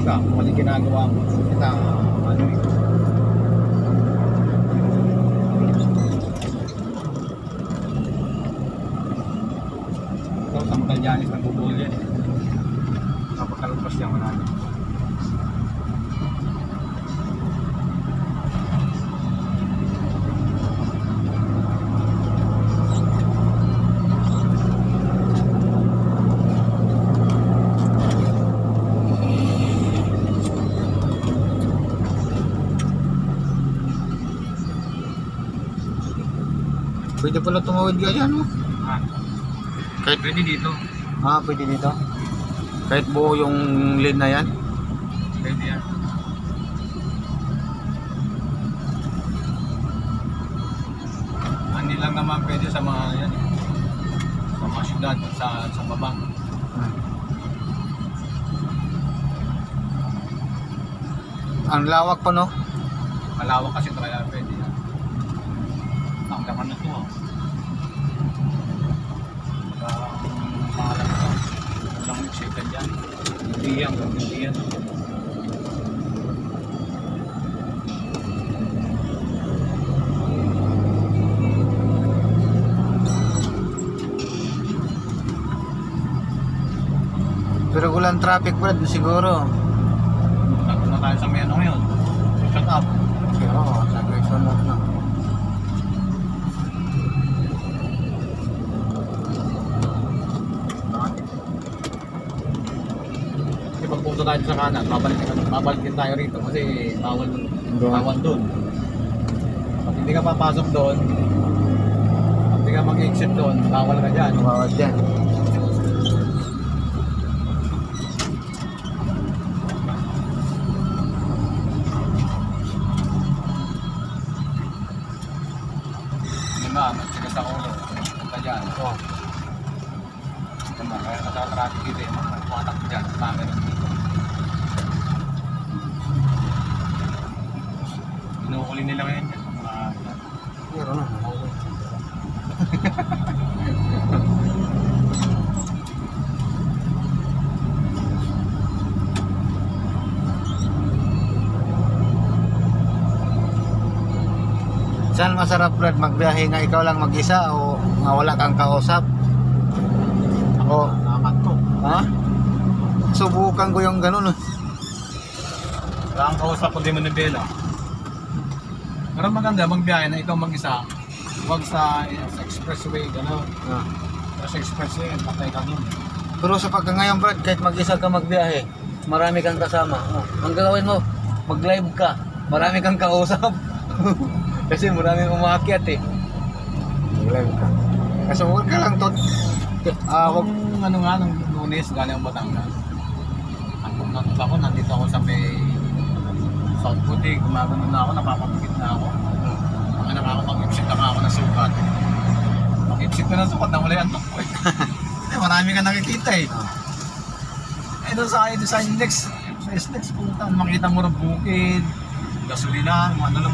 ka, kung ano yung ginagawa mo. Kita, ano eh. Ito, sa Magallanes, nagbubuhol yan eh. Kapagkalagpas yan, wala na. Pwede pala tumawid ka dyan, no? Ah, Kahit, pwede dito. pwede dito. Kahit buo yung lane na yan. Pwede yan. Hindi lang naman pwede sa mga yan eh. Sa mga syudad, sa baba. Ang lawak pa, no? Malawak kasi kaya pwede yan. Ang naman na ito ah. Pangalan ito. Walang nagsikan yan. Hindi yan, hindi yan. Pero walang traffic, Brad, siguro. Nandun na tayo sa may ano ngayon. Shut up. Oo, sa Quezon na, no? Kasi pag pumunta tayo sa kanan, babalik din tayo rito kasi bawal doon. Pag hindi ka papasok doon, pag hindi ka mag-exit doon, bawal ka dyan. Bawal dyan. Lima, magsigas sa ulo. Punta dyan. Oo. Kaya natatraffic dito yung mga tumatakbo dyan. Camera dito. Inuhuli nila ngayon yan. Meron na. Saan masarap, Brad, magbiyahe nga ikaw lang mag-isa o nga wala kang kausap? Ako, nakakanto. Ha? Subukan ko yung ganun. Wala kang kausap kundi manibela. Pero maganda magbiyahe na ikaw mag-isa. Huwag sa expressway, gano'n. Ah. Pero sa expressway, patay ka nun. Pero sa pagka ngayon, Brad, kahit mag-isa ka magbiyahe, marami kang kasama. Oh, ang gagawin mo, mag-live ka. Marami kang kausap. Kasi marami umakyat eh. Mag-live ka. Kasi huwag ka lang tot. Huwag ano nga, nung Lunes, galing ang Batangas. Ako, nandito ako sa may South Puti, gumagano na ako, napapagpikit na ako. Ang nakakapag-exit na ako ng sukat. Pag-exit ko ng sukat, nawala yung antok ko eh. Marami ka nakikita eh. Eh doon sa index, sa index, punta, makita mo ng bukid, gasolina, ano lang